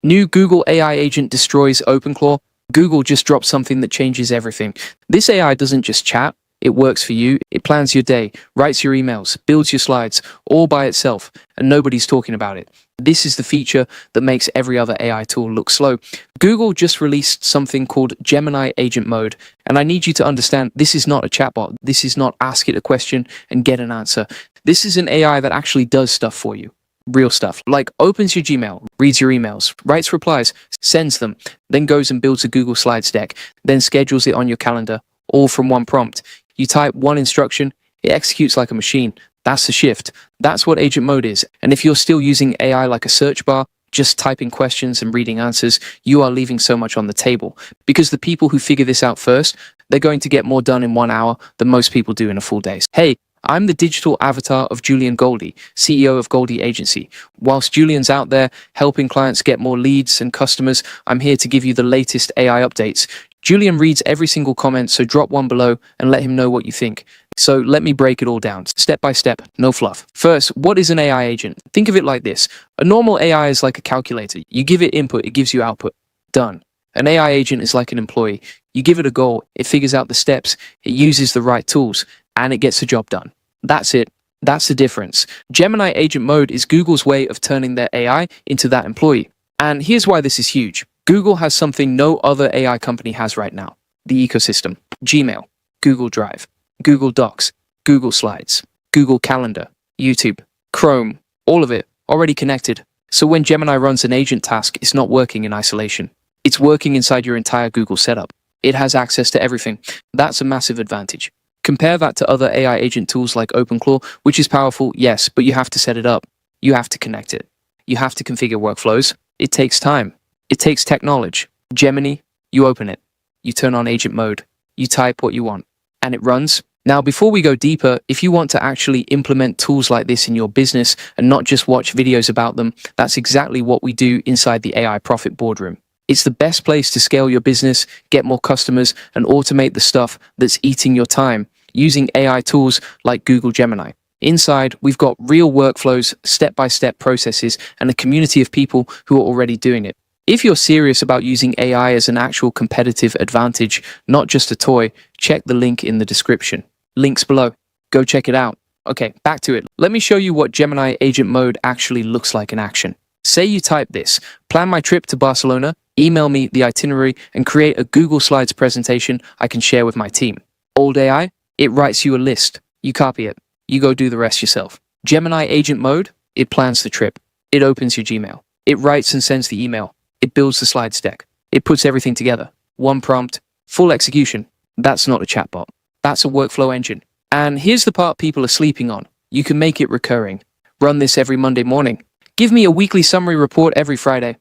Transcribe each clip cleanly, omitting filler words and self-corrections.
New Google AI agent destroys OpenClaw. Google just dropped something that changes everything. This AI doesn't just chat, it works for you, it plans your day, writes your emails, builds your slides, all by itself, and nobody's talking about it. This is the feature that makes every other AI tool look slow. Google just released something called Gemini Agent Mode, and I need you to understand this is not a chatbot. This is not ask it a question and get an answer. This is an AI that actually does stuff for you. Real stuff, like opens your Gmail, reads your emails, writes replies, sends them, then goes and builds a Google Slides deck, then schedules it on your calendar, all from one prompt. You type one instruction, it executes like a machine. That's the shift. That's what agent mode is. And if you're still using AI like a search bar, just typing questions and reading answers, you are leaving so much on the table. Because the people who figure this out first, they're going to get more done in 1 hour than most people do in a full day. Hey, I'm the digital avatar of Julian Goldie, CEO of Goldie Agency. Whilst Julian's out there helping clients get more leads and customers, I'm here to give you the latest AI updates. Julian reads every single comment, so drop one below and let him know what you think. So let me break it all down, step by step, no fluff. First, what is an AI agent? Think of it like this. A normal AI is like a calculator. You give it input, it gives you output. Done. An AI agent is like an employee. You give it a goal, it figures out the steps, it uses the right tools, and it gets the job done. That's it. That's the difference. Gemini Agent Mode is Google's way of turning their AI into that employee. And here's why this is huge. Google has something no other AI company has right now. The ecosystem. Gmail, Google Drive, Google Docs, Google Slides, Google Calendar, YouTube, Chrome, all of it already connected. So when Gemini runs an agent task, it's not working in isolation. It's working inside your entire Google setup. It has access to everything. That's a massive advantage. Compare that to other AI agent tools like OpenClaw, which is powerful, yes, but you have to set it up. You have to connect it. You have to configure workflows. It takes time. It takes tech knowledge. Gemini, you open it. You turn on agent mode. You type what you want, and it runs. Now, before we go deeper, if you want to actually implement tools like this in your business and not just watch videos about them, that's exactly what we do inside the AI Profit Boardroom. It's the best place to scale your business, get more customers, and automate the stuff that's eating your time using AI tools like Google Gemini. Inside, we've got real workflows, step-by-step processes, and a community of people who are already doing it. If you're serious about using AI as an actual competitive advantage, not just a toy, check the link in the description. Links below. Go check it out. Okay, back to it. Let me show you what Gemini Agent Mode actually looks like in action. Say you type this: plan my trip to Barcelona, email me the itinerary, and create a Google Slides presentation I can share with my team. Old AI, it writes you a list. You copy it. You go do the rest yourself. Gemini Agent Mode, it plans the trip. It opens your Gmail. It writes and sends the email. It builds the slides deck. It puts everything together. One prompt, full execution. That's not a chatbot. That's a workflow engine. And here's the part people are sleeping on. You can make it recurring. Run this every Monday morning. Give me a weekly summary report every Friday.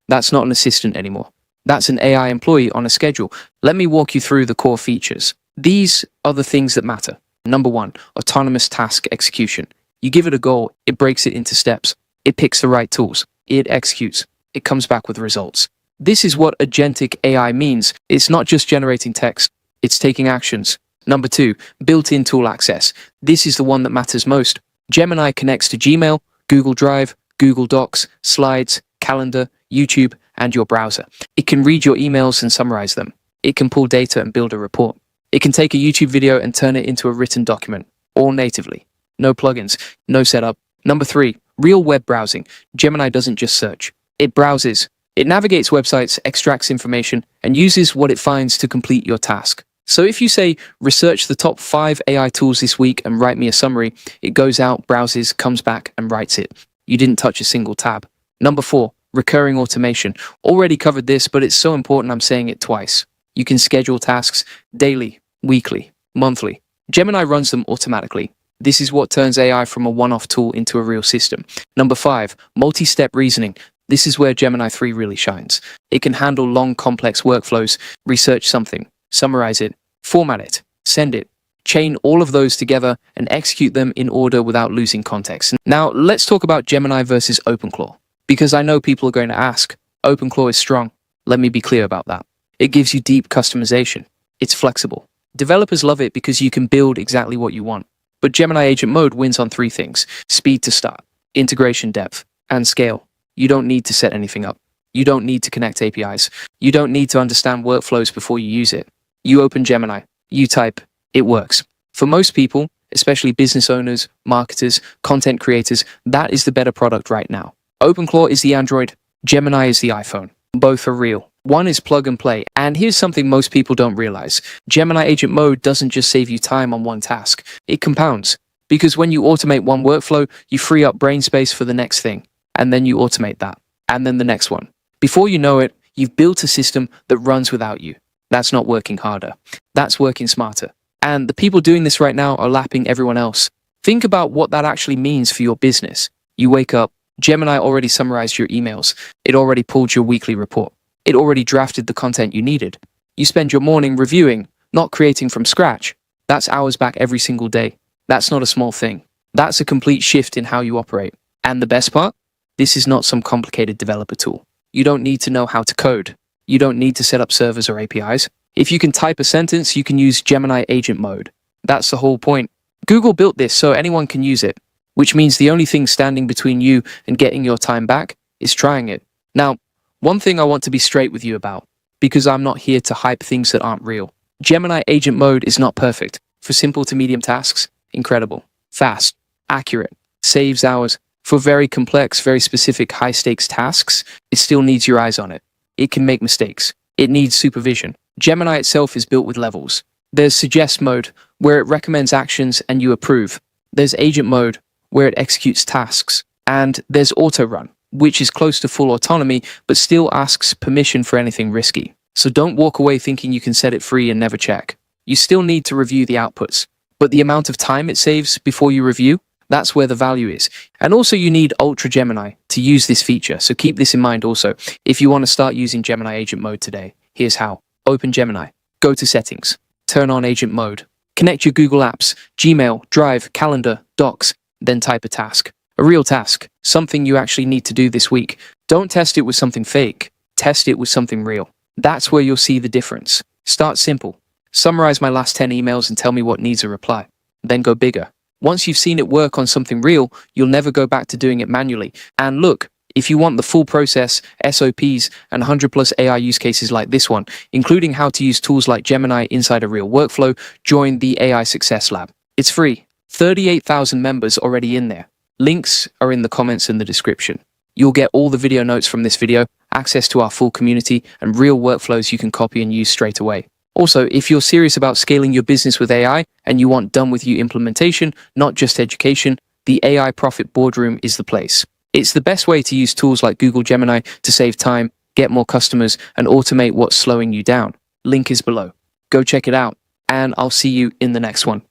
That's not an assistant anymore. That's an AI employee on a schedule. Let me walk you through the core features. These are the things that matter. Number 1, autonomous task execution. You give it a goal, it breaks it into steps. It picks the right tools. It executes. It comes back with results. This is what agentic AI means. It's not just generating text. It's taking actions. Number 2, built-in tool access. This is the one that matters most. Gemini connects to Gmail, Google Drive, Google Docs, Slides, Calendar, YouTube, and your browser. It can read your emails and summarize them. It can pull data and build a report. It can take a YouTube video and turn it into a written document, all natively. No plugins, no setup. Number 3, real web browsing. Gemini doesn't just search. It browses. It navigates websites, extracts information, and uses what it finds to complete your task. So if you say, research the top 5 AI tools this week and write me a summary, it goes out, browses, comes back, and writes it. You didn't touch a single tab. Number 4, recurring automation. Already covered this, but it's so important I'm saying it twice. You can schedule tasks daily, weekly, monthly. Gemini runs them automatically. This is what turns AI from a one-off tool into a real system. Number 5, multi-step reasoning. This is where Gemini 3 really shines. It can handle long, complex workflows, research something, summarize it, format it, send it, chain all of those together, and execute them in order without losing context. Now, let's talk about Gemini versus OpenClaw. Because I know people are going to ask, OpenClaw is strong. Let me be clear about that. It gives you deep customization. It's flexible. Developers love it because you can build exactly what you want. But Gemini Agent Mode wins on 3 things: speed to start, integration depth, and scale. You don't need to set anything up. You don't need to connect APIs. You don't need to understand workflows before you use it. You open Gemini, you type, it works. For most people, especially business owners, marketers, content creators, that is the better product right now. OpenClaw is the Android, Gemini is the iPhone. Both are real. One is plug and play, and here's something most people don't realize. Gemini Agent Mode doesn't just save you time on one task, it compounds. Because when you automate one workflow, you free up brain space for the next thing, and then you automate that, and then the next one. Before you know it, you've built a system that runs without you. That's not working harder. That's working smarter. And the people doing this right now are lapping everyone else. Think about what that actually means for your business. You wake up, Gemini already summarized your emails. It already pulled your weekly report. It already drafted the content you needed. You spend your morning reviewing, not creating from scratch. That's hours back every single day. That's not a small thing. That's a complete shift in how you operate. And the best part? This is not some complicated developer tool. You don't need to know how to code. You don't need to set up servers or APIs. If you can type a sentence, you can use Gemini Agent Mode. That's the whole point. Google built this so anyone can use it, which means the only thing standing between you and getting your time back is trying it. Now, one thing I want to be straight with you about, because I'm not here to hype things that aren't real. Gemini Agent Mode is not perfect. For simple to medium tasks, incredible. Fast, accurate, saves hours. For very complex, very specific, high-stakes tasks, it still needs your eyes on it. It can make mistakes. It needs supervision. Gemini itself is built with levels. There's Suggest Mode, where it recommends actions and you approve. There's Agent Mode, where it executes tasks. And there's Auto Run, which is close to full autonomy, but still asks permission for anything risky. So don't walk away thinking you can set it free and never check. You still need to review the outputs. But the amount of time it saves before you review, that's where the value is. And also you need Ultra Gemini to use this feature. So keep this in mind also. If you want to start using Gemini Agent Mode today, here's how. Open Gemini, go to Settings, turn on Agent Mode, connect your Google Apps, Gmail, Drive, Calendar, Docs, then type a task. A real task, something you actually need to do this week. Don't test it with something fake, test it with something real. That's where you'll see the difference. Start simple. Summarize my last 10 emails and tell me what needs a reply. Then go bigger. Once you've seen it work on something real, you'll never go back to doing it manually. And look, if you want the full process, SOPs, and 100+ AI use cases like this one, including how to use tools like Gemini inside a real workflow, join the AI Success Lab. It's free. 38,000 members already in there. Links are in the comments and the description. You'll get all the video notes from this video, access to our full community, and real workflows you can copy and use straight away. Also, if you're serious about scaling your business with AI and you want done-with-you implementation, not just education, the AI Profit Boardroom is the place. It's the best way to use tools like Google Gemini to save time, get more customers, and automate what's slowing you down. Link is below. Go check it out, and I'll see you in the next one.